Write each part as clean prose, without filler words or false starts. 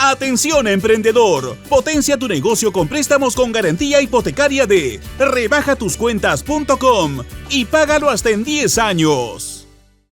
Atención emprendedor, potencia tu negocio con préstamos con garantía hipotecaria de rebajatuscuentas.com y págalo hasta en 10 años.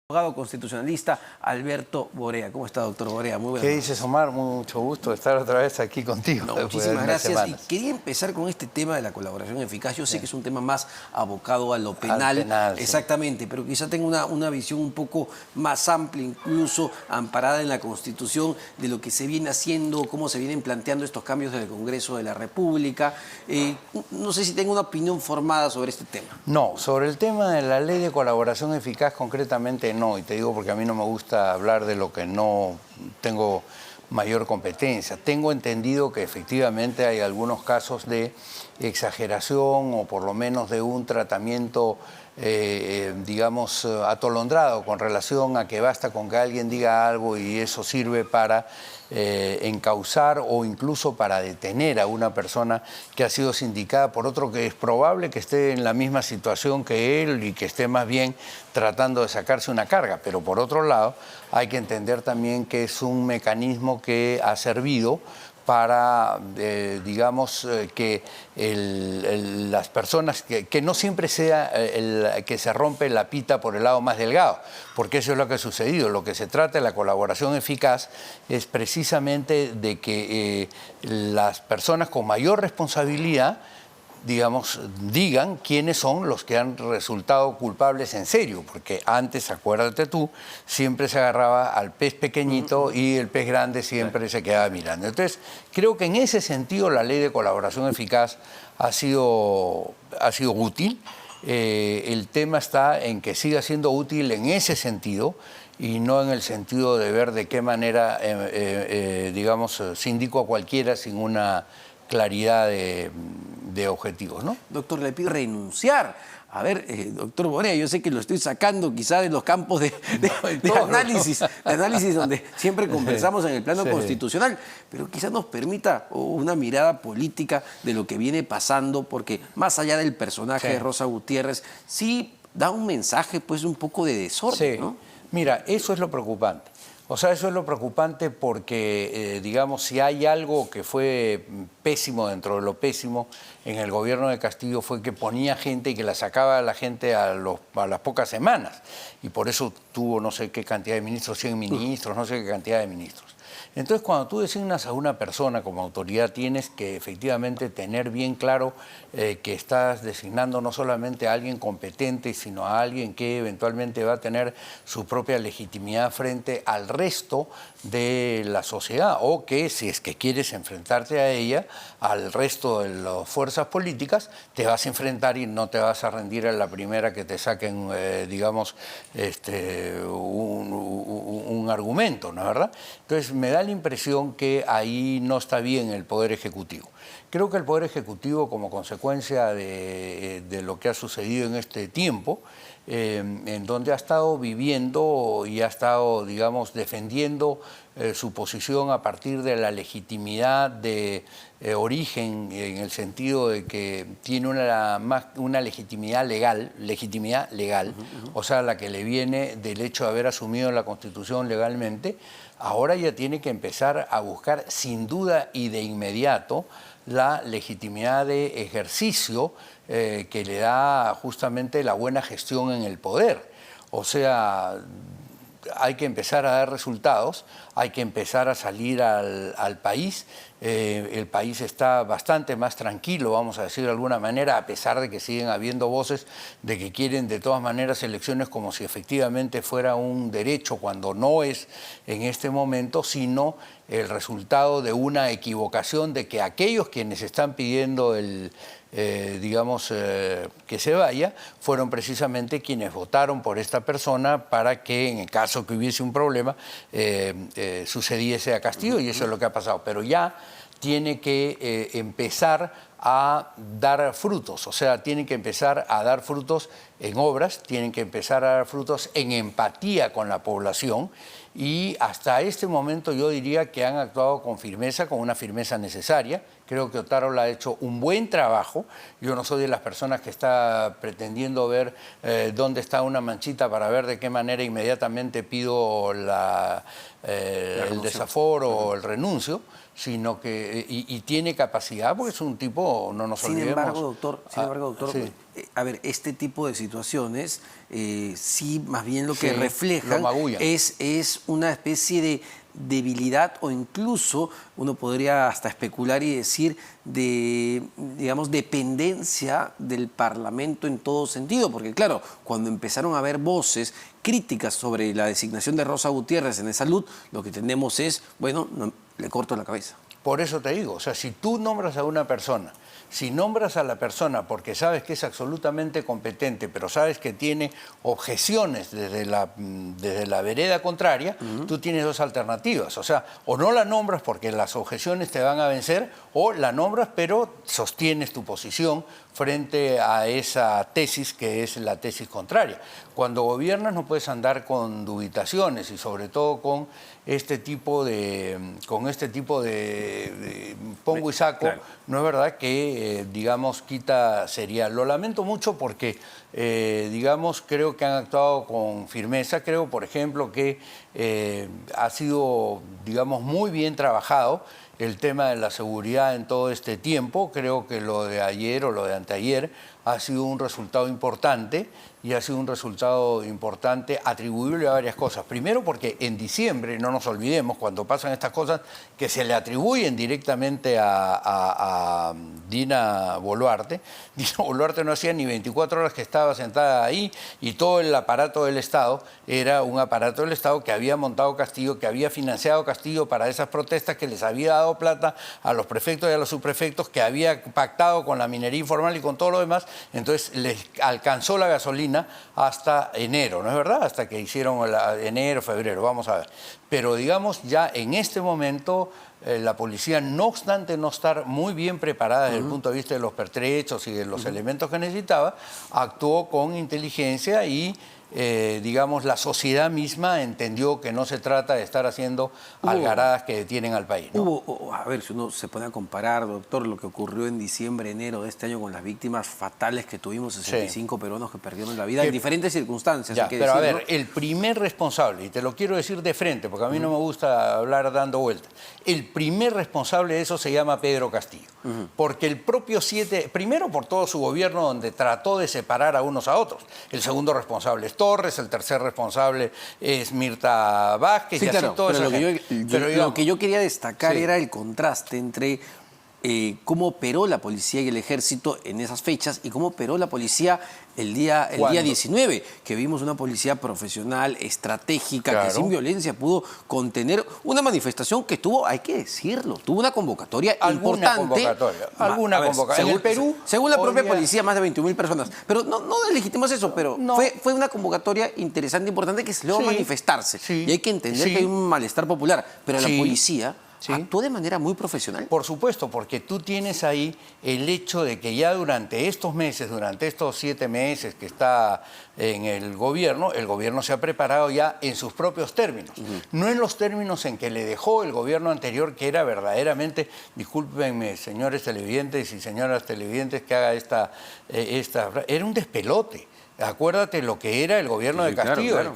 Abogado constitucionalista Alberto Borea. ¿Cómo está, doctor Borea? Muy buenas ¿Qué noches. dices, Omar? Mucho gusto estar otra vez aquí contigo. No, muchísimas gracias. Y quería empezar con este tema de la colaboración eficaz. Yo sé que es un tema más abocado a lo penal. Exactamente, sí. Pero quizá tenga una visión un poco más amplia, incluso amparada en la Constitución, de lo que se viene haciendo, cómo se vienen planteando estos cambios del Congreso de la República. No sé si tengo una opinión formada sobre este tema. No, sobre el tema de la ley de colaboración eficaz concretamente no, y te digo porque a mí no me gusta hablar de lo que no tengo mayor competencia. Tengo entendido que efectivamente hay algunos casos de exageración o por lo menos de un tratamiento, digamos, atolondrado con relación a que basta con que alguien diga algo y eso sirve para encauzar o incluso para detener a una persona que ha sido sindicada por otro que es probable que esté en la misma situación que él y que esté más bien tratando de sacarse una carga. Pero por otro lado hay que entender también que es un mecanismo que ha servido para, digamos, que las personas, que no siempre sea que se rompe la pita por el lado más delgado, porque eso es lo que ha sucedido. Lo que se trata de la colaboración eficaz es precisamente de que las personas con mayor responsabilidad, digamos, digan quiénes son los que han resultado culpables en serio, porque antes, acuérdate tú, siempre se agarraba al pez pequeñito y el pez grande siempre se quedaba mirando. Entonces, creo que en ese sentido la ley de colaboración eficaz ha sido útil. El tema está en que siga siendo útil en ese sentido y no en el sentido de ver de qué manera, digamos, sindico a cualquiera sin una claridad de objetivos, ¿no? Doctor, le pido renunciar. A ver, doctor Borea, yo sé que lo estoy sacando quizá de los campos de análisis donde siempre conversamos en el plano constitucional, pero quizá nos permita una mirada política de lo que viene pasando, porque más allá del personaje de Rosa Gutiérrez, sí da un mensaje pues un poco de desorden, ¿no? Mira, eso es lo preocupante. O sea, eso es lo preocupante porque, digamos, si hay algo que fue pésimo dentro de lo pésimo en el gobierno de Castillo fue que ponía gente y que la sacaba a la gente a las pocas semanas. Y por eso tuvo no sé qué cantidad de ministros, 100 ministros, no sé qué cantidad de ministros. Entonces, cuando tú designas a una persona como autoridad, tienes que efectivamente tener bien claro que estás designando no solamente a alguien competente, sino a alguien que eventualmente va a tener su propia legitimidad frente al resto de la sociedad, o que si es que quieres enfrentarte a ella, al resto de las fuerzas políticas, te vas a enfrentar y no te vas a rendir a la primera que te saquen, digamos, un argumento, ¿no es verdad? Entonces, me da la impresión que ahí no está bien el Poder Ejecutivo. Creo que el Poder Ejecutivo, como consecuencia de lo que ha sucedido en este tiempo, en donde ha estado viviendo y ha estado, digamos, defendiendo su posición a partir de la legitimidad de origen, en el sentido de que tiene una legitimidad legal, o sea, la que le viene del hecho de haber asumido la Constitución legalmente. Ahora ya tiene que empezar a buscar sin duda y de inmediato la legitimidad de ejercicio que le da justamente la buena gestión en el poder. O sea, hay que empezar a dar resultados, hay que empezar a salir al país. El país está bastante más tranquilo, vamos a decir de alguna manera, a pesar de que siguen habiendo voces de que quieren de todas maneras elecciones como si efectivamente fuera un derecho, cuando no es en este momento, sino el resultado de una equivocación de que aquellos quienes están pidiendo digamos, que se vaya, fueron precisamente quienes votaron por esta persona para que, en el caso que hubiese un problema, sucediese a Castillo, y eso es lo que ha pasado. Pero ya tiene que empezar a dar frutos, o sea, tiene que empezar a dar frutos en obras, tienen que empezar a dar frutos en empatía con la población, y hasta este momento yo diría que han actuado con firmeza, con una firmeza necesaria. Creo que Otárola ha hecho un buen trabajo. Yo no soy de las personas que está pretendiendo ver dónde está una manchita para ver de qué manera inmediatamente pido el desaforo o el renuncio, sino que y tiene capacidad, porque es un tipo, no nos olvidemos. Sin embargo, doctor, sí. A ver, este tipo de situaciones sí, más bien lo que reflejan es una especie de debilidad, o incluso uno podría hasta especular y decir de, digamos, dependencia del Parlamento en todo sentido, porque claro, cuando empezaron a haber voces críticas sobre la designación de Rosa Gutiérrez en Salud, lo que tenemos es, bueno, le corto la cabeza. Por eso te digo, o sea, si tú nombras a una persona, si nombras a la persona porque sabes que es absolutamente competente, pero sabes que tiene objeciones desde la vereda contraria, tú tienes dos alternativas. O sea, o no la nombras porque las objeciones te van a vencer, o la nombras pero sostienes tu posición frente a esa tesis que es la tesis contraria. Cuando gobiernas no puedes andar con dubitaciones, y sobre todo con este tipo de pongo y saco. Claro. No es verdad que, digamos, quita serial. Lo lamento mucho porque, digamos, creo que han actuado con firmeza. Creo, por ejemplo, que ha sido, digamos, muy bien trabajado el tema de la seguridad en todo este tiempo. Creo que lo de ayer o lo de anteayer ha sido un resultado importante, y ha sido un resultado importante atribuible a varias cosas. Primero porque en diciembre, no nos olvidemos, cuando pasan estas cosas que se le atribuyen directamente a Dina Boluarte. Dina Boluarte no hacía ni 24 horas que estaba sentada ahí, y todo el aparato del Estado era un aparato del Estado que había montado Castillo, que había financiado Castillo para esas protestas, que les había dado plata a los prefectos y a los subprefectos, que había pactado con la minería informal y con todo lo demás. Entonces les alcanzó la gasolina hasta enero, ¿no es verdad? Hasta que hicieron enero, febrero, vamos a ver. Pero digamos, ya en este momento la policía, no obstante no estar muy bien preparada desde el punto de vista de los pertrechos y de los elementos que necesitaba, actuó con inteligencia, y digamos, la sociedad misma entendió que no se trata de estar haciendo algaradas que detienen al país, ¿no? A ver, si uno se pone a comparar, doctor, lo que ocurrió en diciembre, enero de este año con las víctimas fatales que tuvimos, 65 peruanos que perdieron la vida en diferentes circunstancias. Ya, pero a ver, el primer responsable, y te lo quiero decir de frente, porque a mí no me gusta hablar dando vueltas, el primer responsable de eso se llama Pedro Castillo. Porque el propio primero por todo su gobierno, donde trató de separar a unos a otros. El segundo responsable es Torres, el tercer responsable es Mirta Vázquez, sí, y claro, así todo eso. Lo que yo quería destacar era el contraste entre cómo operó la policía y el ejército en esas fechas, y cómo operó la policía el día 19, que vimos una policía profesional, estratégica, claro, que sin violencia pudo contener una manifestación que tuvo, hay que decirlo, tuvo una convocatoria importante. Alguna convocatoria. En el Perú, según la propia policía, más de 21.000 personas. Pero no deslegitimamos eso, pero fue una convocatoria interesante, importante, que se llegó a manifestarse. Y hay que entender que hay un malestar popular, pero la policía actuó de manera muy profesional. Por supuesto, porque tú tienes ahí el hecho de que ya durante estos meses, durante estos 7 meses que está en el gobierno se ha preparado ya en sus propios términos. No en los términos en que le dejó el gobierno anterior, que era verdaderamente, discúlpenme, señores televidentes y señoras televidentes que haga era un despelote. Acuérdate lo que era el gobierno de Castillo, claro.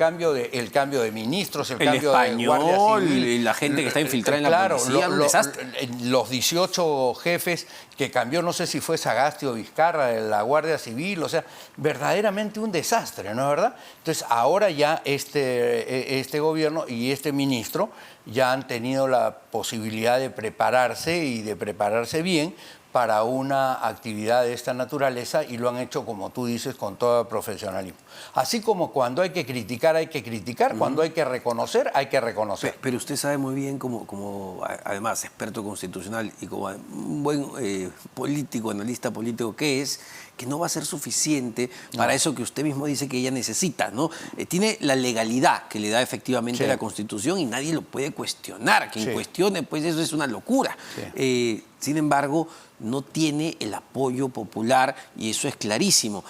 El cambio de ministros, el cambio de Guardia Civil, y la gente que está infiltrada en la policía, un desastre. Los 18 jefes que cambió, no sé si fue Sagasti o Vizcarra, de la Guardia Civil, o sea, verdaderamente un desastre, ¿no es verdad? Entonces, ahora ya este gobierno y este ministro ya han tenido la posibilidad de prepararse, y de prepararse bien, para una actividad de esta naturaleza, y lo han hecho, como tú dices, con todo profesionalismo. Así como cuando hay que criticar, cuando hay que reconocer, hay que reconocer. Pero usted sabe muy bien, como además experto constitucional y como un buen político, analista político que es, que no va a ser suficiente para eso que usted mismo dice que ella necesita, ¿no? Tiene la legalidad que le da efectivamente la Constitución, y nadie lo puede cuestionar. Quien cuestione, pues eso es una locura. Sin embargo, no tiene el apoyo popular, y eso es clarísimo.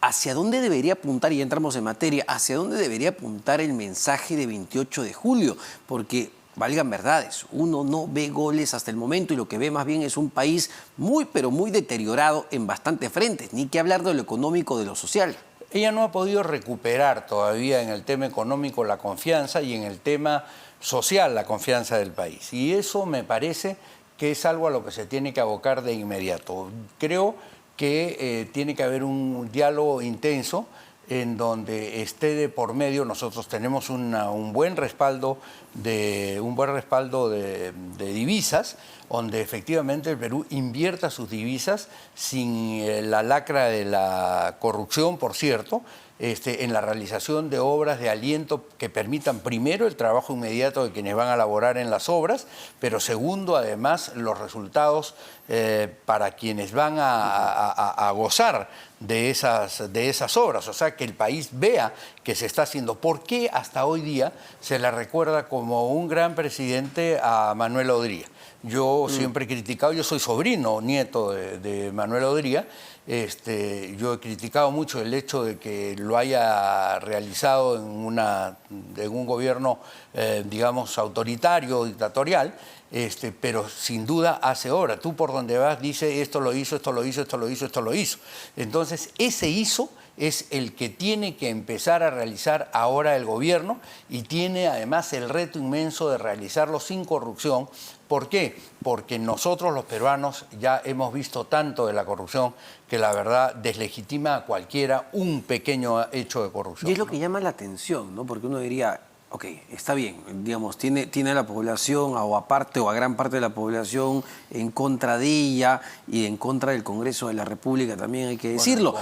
¿hacia dónde debería apuntar, y ya entramos en materia, hacia dónde debería apuntar el mensaje de 28 de julio? Porque, valgan verdades, uno no ve goles hasta el momento y lo que ve más bien es un país muy, pero muy deteriorado en bastantes frentes, ni que hablar de lo económico, de lo social. Ella no ha podido recuperar todavía en el tema económico la confianza y en el tema social la confianza del país. Y eso me parece que es algo a lo que se tiene que abocar de inmediato. Creo que tiene que haber un diálogo intenso en donde esté de por medio. Nosotros tenemos un buen respaldo de divisas, donde efectivamente el Perú invierta sus divisas sin la lacra de la corrupción, por cierto, en la realización de obras de aliento que permitan, primero, el trabajo inmediato de quienes van a laborar en las obras, pero segundo, además, los resultados para quienes van a gozar de esas obras. O sea, que el país vea que se está haciendo. ¿Por qué hasta hoy día se le recuerda como un gran presidente a Manuel Odría? Yo siempre he criticado, yo soy sobrino, nieto de Manuel Odría. Yo he criticado mucho el hecho de que lo haya realizado en un gobierno, digamos, autoritario, dictatorial, pero sin duda hace obra. Tú por donde vas dice esto lo hizo, esto lo hizo, esto lo hizo, esto lo hizo. Entonces ese hizo es el que tiene que empezar a realizar ahora el gobierno y tiene además el reto inmenso de realizarlo sin corrupción. ¿Por qué? Porque nosotros los peruanos ya hemos visto tanto de la corrupción que la verdad deslegitima a cualquiera un pequeño hecho de corrupción. Y es lo que llama la atención, ¿no? Porque uno diría, ok, está bien, digamos, tiene a la población o a parte o a gran parte de la población en contra de ella y en contra del Congreso de la República también hay que decirlo,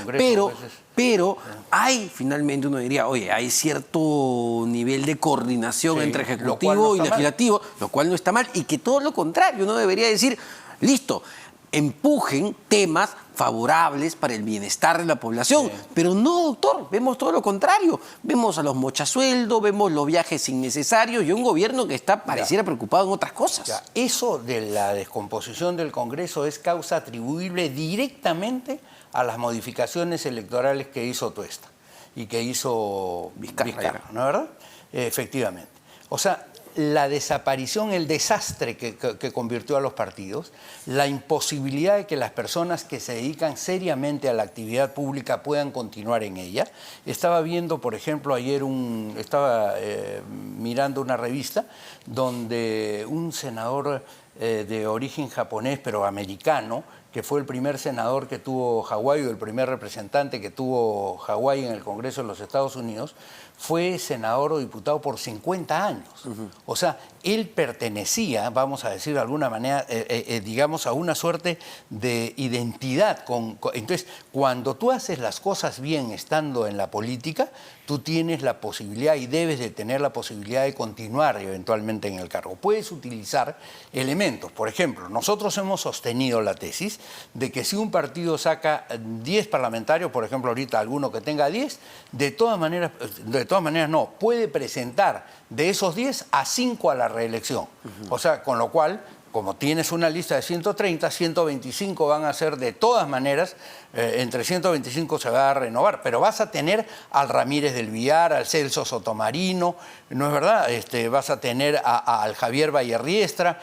pero hay finalmente, uno diría, oye, hay cierto nivel de coordinación entre Ejecutivo y Legislativo, lo cual no está mal, y que todo lo contrario, uno debería decir, listo, empujen temas favorables para el bienestar de la población. Sí. Pero no, doctor, vemos todo lo contrario. Vemos a los mochasueldos, vemos los viajes innecesarios y un gobierno que pareciera preocupado en otras cosas. Ya. Eso de la descomposición del Congreso es causa atribuible directamente a las modificaciones electorales que hizo Tuesta y que hizo Vizcarra, ¿no es verdad? Efectivamente. O sea, la desaparición, el desastre que convirtió a los partidos, la imposibilidad de que las personas que se dedican seriamente a la actividad pública puedan continuar en ella. Estaba viendo, por ejemplo, ayer estaba mirando una revista donde un senador de origen japonés, pero americano, que fue el primer senador que tuvo Hawái o el primer representante que tuvo Hawái en el Congreso de los Estados Unidos, fue senador o diputado por 50 años. O sea, él pertenecía, vamos a decir de alguna manera, digamos, a una suerte de identidad. Entonces, cuando tú haces las cosas bien estando en la política, tú tienes la posibilidad y debes de tener la posibilidad de continuar eventualmente en el cargo. Puedes utilizar elementos. Por ejemplo, nosotros hemos sostenido la tesis de que si un partido saca 10 parlamentarios, por ejemplo, ahorita alguno que tenga 10, de todas maneras no, puede presentar de esos 10 a 5 a la reelección. O sea, con lo cual, como tienes una lista de 130, 125 van a ser de todas maneras, entre 125 se va a renovar, pero vas a tener al Ramírez del Villar, al Celso Sotomarino, ¿no es verdad? Vas a tener al Javier Vallerriestra,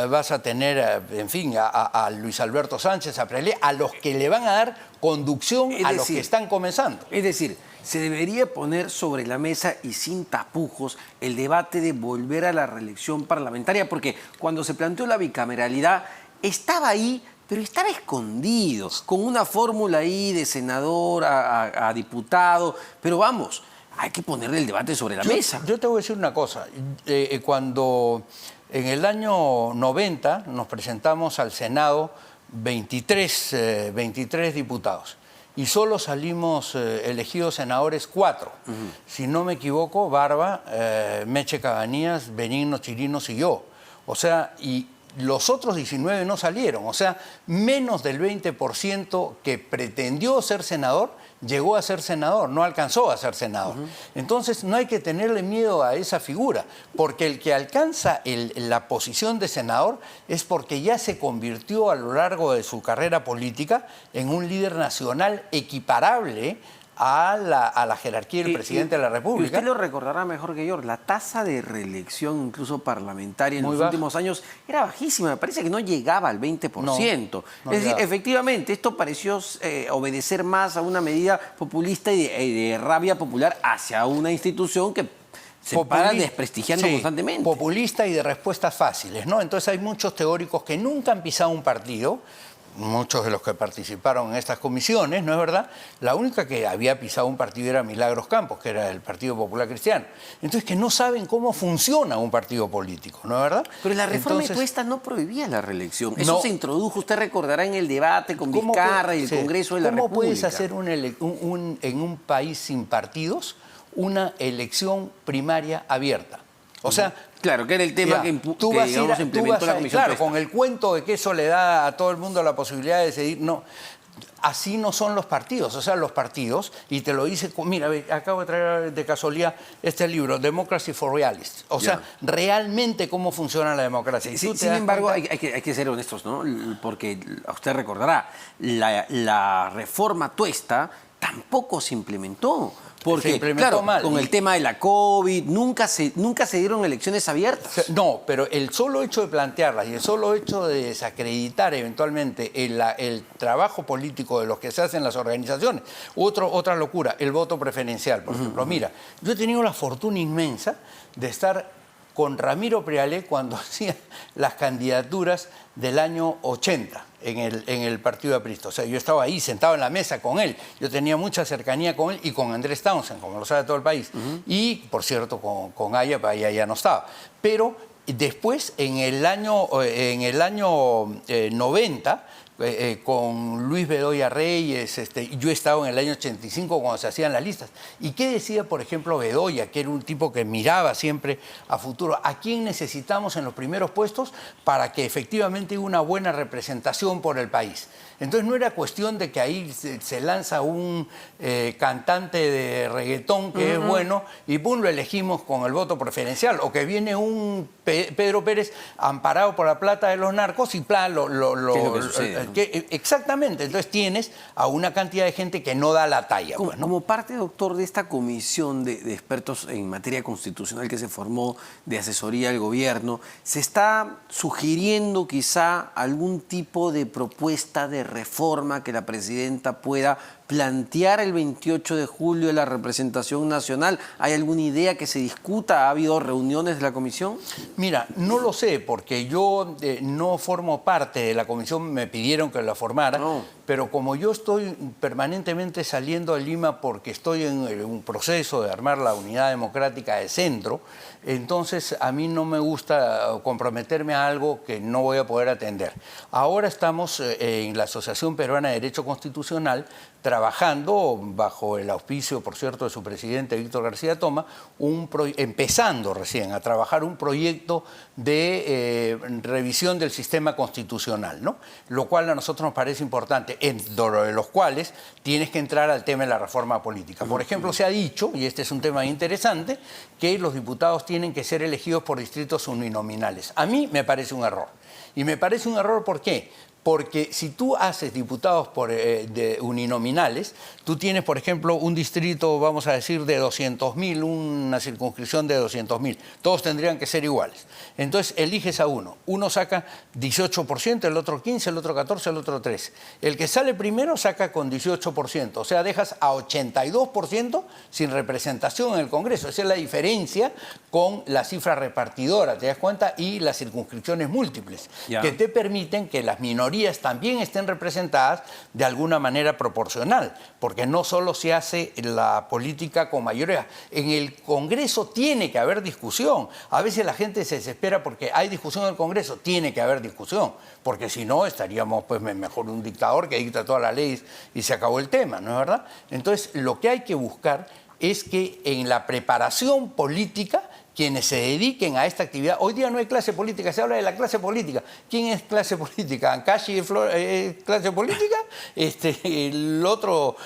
vas a tener, en fin, a Luis Alberto Sánchez, a Prelé, a los que le van a dar conducción a los que están comenzando. Es decir, se debería poner sobre la mesa y sin tapujos el debate de volver a la reelección parlamentaria, porque cuando se planteó la bicameralidad estaba ahí, pero estaba escondido, con una fórmula ahí de senador a diputado, pero vamos, hay que ponerle el debate sobre la mesa. Yo te voy a decir una cosa, cuando en el año 90 nos presentamos al Senado 23 diputados. Y solo salimos elegidos senadores 4. Si no me equivoco, Barba, Meche Cabanías, Benigno Chirinos y yo. O sea, y los otros 19 no salieron. O sea, menos del 20% que pretendió ser senador llegó a ser senador, no alcanzó a ser senador. Entonces no hay que tenerle miedo a esa figura, porque el que alcanza la posición de senador es porque ya se convirtió a lo largo de su carrera política en un líder nacional equiparable a la jerarquía del presidente de la República. Y usted lo recordará mejor que yo, la tasa de reelección, incluso parlamentaria, en los últimos años era bajísima, me parece que no llegaba al 20%. No es decir, llegaba. efectivamente, esto pareció obedecer más a una medida populista y de rabia popular hacia una institución que se para desprestigiando constantemente. Populista y de respuestas fáciles, ¿no? Entonces hay muchos teóricos que nunca han pisado un partido, muchos de los que participaron en estas comisiones, ¿no es verdad? La única que había pisado un partido era Milagros Campos, que era el Partido Popular Cristiano. Entonces, que no saben cómo funciona un partido político, ¿no es verdad? Pero la reforma Ituesta no prohibía la reelección. Eso se introdujo, usted recordará, en el debate con Vizcarra y el Congreso de la República. ¿Cómo puedes hacer en un país sin partidos una elección primaria abierta? O sea, claro, que era el tema que implementó la Comisión. Claro, con el cuento de que eso le da a todo el mundo la posibilidad de decidir. No, así no son los partidos. O sea, los partidos, y te lo dice, mira, acabo de traer de casualidad este libro, Democracy for Realists. O sea, realmente cómo funciona la democracia. Sin embargo, hay que ser honestos, ¿no? Porque usted recordará, la reforma Tuesta tampoco se implementó. Porque, claro, con el tema de la COVID, nunca se dieron elecciones abiertas. No, pero el solo hecho de plantearlas y el solo hecho de desacreditar eventualmente el trabajo político de los que se hacen las organizaciones. Otra locura, el voto preferencial, por ejemplo. Mira, yo he tenido la fortuna inmensa de estar con Ramiro Prealé cuando hacía las candidaturas del año 80 en el partido aprista. O sea, yo estaba ahí sentado en la mesa con él. Yo tenía mucha cercanía con él y con Andrés Townsend, como lo sabe todo el país. Y, por cierto, con Aya, pues Aya ya no estaba. Pero después, en el año 90... con Luis Bedoya Reyes, yo he estado en el año 85 cuando se hacían las listas. ¿Y qué decía, por ejemplo, Bedoya, que era un tipo que miraba siempre a futuro? ¿A quién necesitamos en los primeros puestos para que efectivamente haya una buena representación por el país? Entonces no era cuestión de que ahí se lanza un cantante de reggaetón que es bueno y pum, lo elegimos con el voto preferencial, o que viene un Pedro Pérez amparado por la plata de los narcos y plan exactamente. Entonces tienes a una cantidad de gente que no da la talla. Como parte, doctor, de esta comisión de expertos en materia constitucional que se formó de asesoría al gobierno, ¿se está sugiriendo quizá algún tipo de propuesta de reforma que la presidenta pueda plantear el 28 de julio de la representación nacional? ¿Hay alguna idea que se discuta? ¿Ha habido reuniones de la comisión? Mira, no lo sé, porque yo no formo parte de la comisión, me pidieron que la formara, pero como yo estoy permanentemente saliendo de Lima porque estoy en un proceso de armar la unidad democrática de centro, entonces a mí no me gusta comprometerme a algo que no voy a poder atender. Ahora estamos en la Asociación Peruana de Derecho Constitucional trabajando bajo el auspicio, por cierto, de su presidente Víctor García Toma, empezando recién a trabajar un proyecto de revisión del sistema constitucional, ¿no? Lo cual a nosotros nos parece importante, dentro de los cuales tienes que entrar al tema de la reforma política. Por ejemplo, se ha dicho, y este es un tema interesante, que los diputados tienen que ser elegidos por distritos uninominales. A mí me parece un error. Y me parece un error, ¿por qué? Porque si tú haces diputados de uninominales, tú tienes, por ejemplo, un distrito, vamos a decir, de 200.000, una circunscripción de 200.000. Todos tendrían que ser iguales. Entonces, eliges a uno. Uno saca 18%, el otro 15%, el otro 14%, el otro 13%. El que sale primero saca con 18%. O sea, dejas a 82% sin representación en el Congreso. Esa es la diferencia con la cifra repartidora, ¿te das cuenta? Y las circunscripciones múltiples, que te permiten que las minorías también estén representadas de alguna manera proporcional, porque no solo se hace la política con mayoría. En el Congreso tiene que haber discusión. A veces la gente se desespera porque hay discusión en el Congreso. Tiene que haber discusión, porque si no estaríamos pues mejor un dictador que dicta todas las leyes y se acabó el tema, ¿no es verdad? Entonces, lo que hay que buscar es que en la preparación política quienes se dediquen a esta actividad. Hoy día no hay clase política, se habla de la clase política. ¿Quién es clase política? ¿Ancashi es clase política? El otro,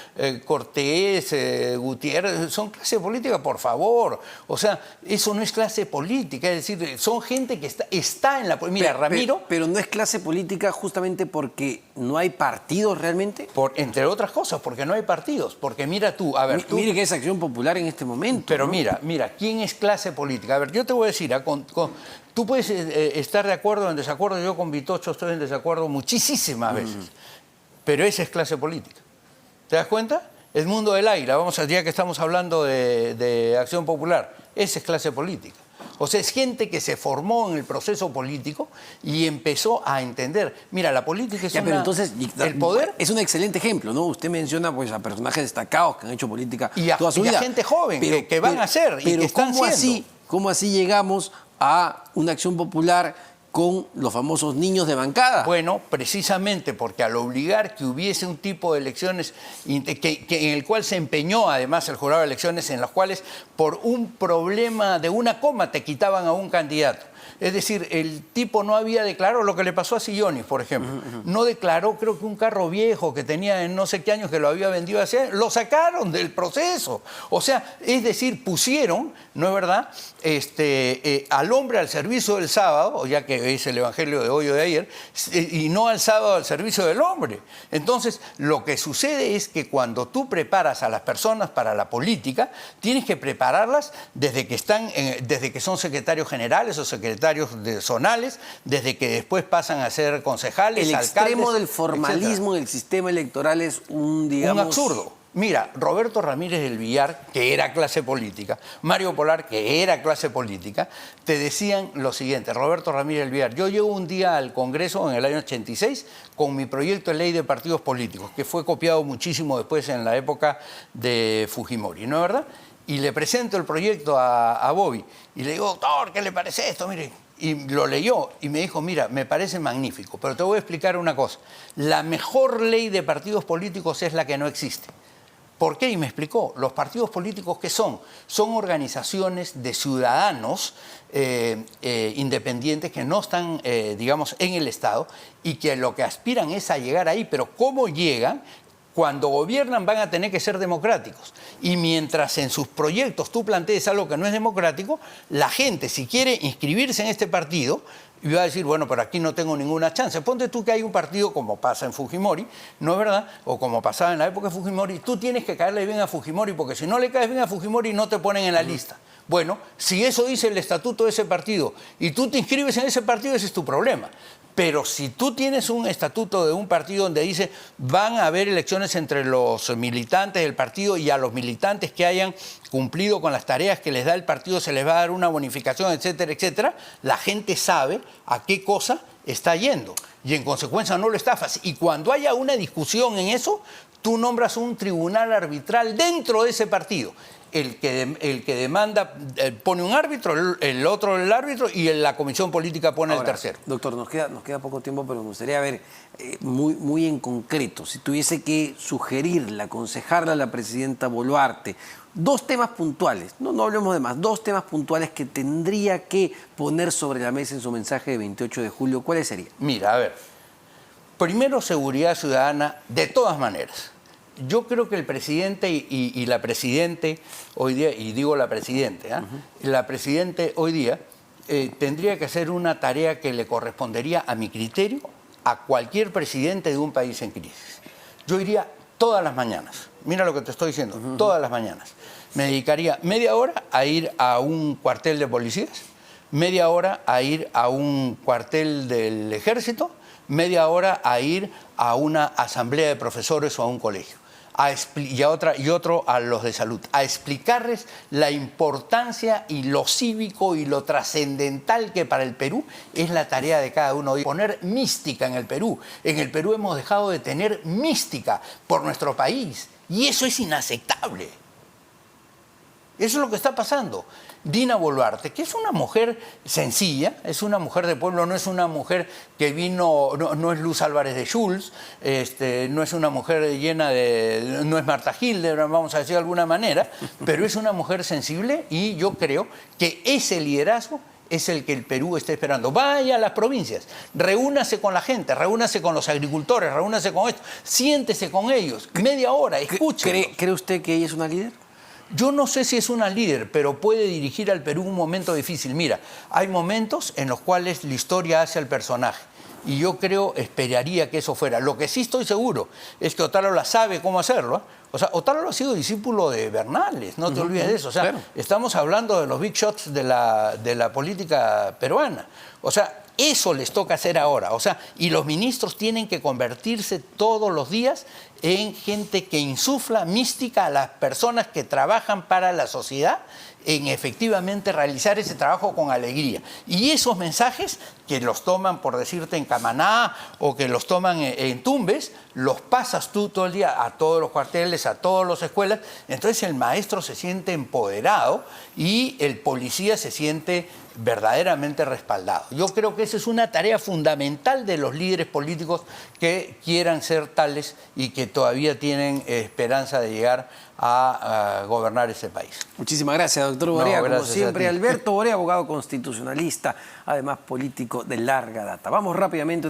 Cortés, Gutiérrez, son clase política, por favor. O sea, eso no es clase política, es decir, son gente que está en la política. Mira, Ramiro... Pero no es clase política justamente porque no hay partidos realmente. Entre otras cosas, porque no hay partidos. Porque mira tú, a ver... Mire que es Acción Popular en este momento. Pero ¿no? mira, ¿quién es clase política? A ver, yo te voy a decir, tú puedes estar de acuerdo o en desacuerdo, yo con Vitocho estoy en desacuerdo muchísimas veces, pero esa es clase política. ¿Te das cuenta? El mundo del Águila, ya que estamos hablando de Acción Popular, esa es clase política. O sea, es gente que se formó en el proceso político y empezó a entender. Mira, la política es pero entonces, el poder... Es un excelente ejemplo, ¿no? Usted menciona pues, a personajes destacados que han hecho política y toda su vida. Y a gente joven que van a hacer y que están haciendo. ¿Cómo así llegamos a una Acción Popular con los famosos niños de bancada? Bueno, precisamente porque al obligar que hubiese un tipo de elecciones en el cual se empeñó además el jurado de elecciones, en las cuales por un problema de una coma te quitaban a un candidato. Es decir, el tipo no había declarado lo que le pasó a Sillonis, por ejemplo. No declaró, creo que un carro viejo que tenía en no sé qué años que lo había vendido hace años, lo sacaron del proceso. O sea, es decir, pusieron, ¿no es verdad?, al hombre al servicio del sábado, ya que es el evangelio de hoy o de ayer, y no al sábado al servicio del hombre. Entonces, lo que sucede es que cuando tú preparas a las personas para la política, tienes que prepararlas desde que son secretarios generales o secretarios zonales, desde que después pasan a ser concejales, alcaldes. El extremo del formalismo del sistema electoral es un absurdo. Mira, Roberto Ramírez del Villar, que era clase política, Mario Polar, que era clase política, te decían lo siguiente: Roberto Ramírez del Villar, yo llego un día al Congreso en el año 86 con mi proyecto de ley de partidos políticos, que fue copiado muchísimo después en la época de Fujimori, ¿no es verdad? Y le presento el proyecto a Bobby y le digo, doctor, ¿qué le parece esto? Mire, y lo leyó y me dijo, mira, me parece magnífico, pero te voy a explicar una cosa. La mejor ley de partidos políticos es la que no existe. ¿Por qué? Y me explicó. Los partidos políticos, ¿qué son? Son organizaciones de ciudadanos independientes que no están, digamos, en el Estado y que lo que aspiran es a llegar ahí. Pero ¿cómo llegan? Cuando gobiernan van a tener que ser democráticos. Y mientras en sus proyectos tú plantees algo que no es democrático, la gente, si quiere inscribirse en este partido, va a decir, bueno, pero aquí no tengo ninguna chance. Ponte tú que hay un partido, como pasa en Fujimori, ¿no es verdad? O como pasaba en la época de Fujimori, tú tienes que caerle bien a Fujimori, porque si no le caes bien a Fujimori no te ponen en la lista. Bueno, si eso dice el estatuto de ese partido y tú te inscribes en ese partido, ese es tu problema. Pero si tú tienes un estatuto de un partido donde dice van a haber elecciones entre los militantes del partido y a los militantes que hayan cumplido con las tareas que les da el partido se les va a dar una bonificación, etcétera, etcétera, la gente sabe a qué cosa está yendo y en consecuencia no lo estafas. Y cuando haya una discusión en eso, tú nombras un tribunal arbitral dentro de ese partido. El que demanda pone un árbitro, el otro el árbitro y la comisión política pone el tercero. Doctor, nos queda poco tiempo, pero me gustaría ver muy en concreto, si tuviese que sugerirle, aconsejarle a la presidenta Boluarte, dos temas puntuales, no hablemos de más, dos temas puntuales que tendría que poner sobre la mesa en su mensaje de 28 de julio, ¿cuáles serían? Mira, a ver, primero seguridad ciudadana de todas maneras. Yo creo que el presidente y la presidente hoy día, y digo la presidente, la presidente hoy día tendría que hacer una tarea que le correspondería, a mi criterio, a cualquier presidente de un país en crisis. Yo iría todas las mañanas, mira lo que te estoy diciendo, todas las mañanas. Me dedicaría media hora a ir a un cuartel de policías, media hora a ir a un cuartel del ejército, media hora a ir a una asamblea de profesores o a un colegio. Y otro a los de salud, a explicarles la importancia y lo cívico y lo trascendental que para el Perú es la tarea de cada uno. Poner mística en el Perú. En el Perú hemos dejado de tener mística por nuestro país y eso es inaceptable. Eso es lo que está pasando. Dina Boluarte, que es una mujer sencilla, es una mujer de pueblo, no es una mujer que vino, no es Luz Álvarez de Schultz, no es una mujer llena de, no es Marta Hilde, vamos a decir de alguna manera, pero es una mujer sensible y yo creo que ese liderazgo es el que el Perú está esperando. Vaya a las provincias, reúnase con la gente, reúnase con los agricultores, reúnase con esto, siéntese con ellos, media hora, escuche. ¿Cree usted que ella es una líder? Yo no sé si es una líder, pero puede dirigir al Perú un momento difícil. Mira, hay momentos en los cuales la historia hace al personaje. Y yo creo, esperaría que eso fuera. Lo que sí estoy seguro es que Otárola sabe cómo hacerlo, ¿eh? O sea, Otárola ha sido discípulo de Bernales, no te olvides de eso. O sea, claro, estamos hablando de los big shots de la política peruana. O sea, eso les toca hacer ahora. O sea, y los ministros tienen que convertirse todos los días en gente que insufla mística a las personas que trabajan para la sociedad, en efectivamente realizar ese trabajo con alegría. Y esos mensajes que los toman, por decirte, en Camaná o que los toman en Tumbes, los pasas tú todo el día a todos los cuarteles, a todas las escuelas. Entonces el maestro se siente empoderado y el policía se siente verdaderamente respaldado. Yo creo que esa es una tarea fundamental de los líderes políticos que quieran ser tales y que todavía tienen esperanza de llegar a gobernar ese país. Muchísimas gracias, doctor Borea. Como siempre, Alberto Borea, abogado constitucionalista, además político de larga data. Vamos rápidamente.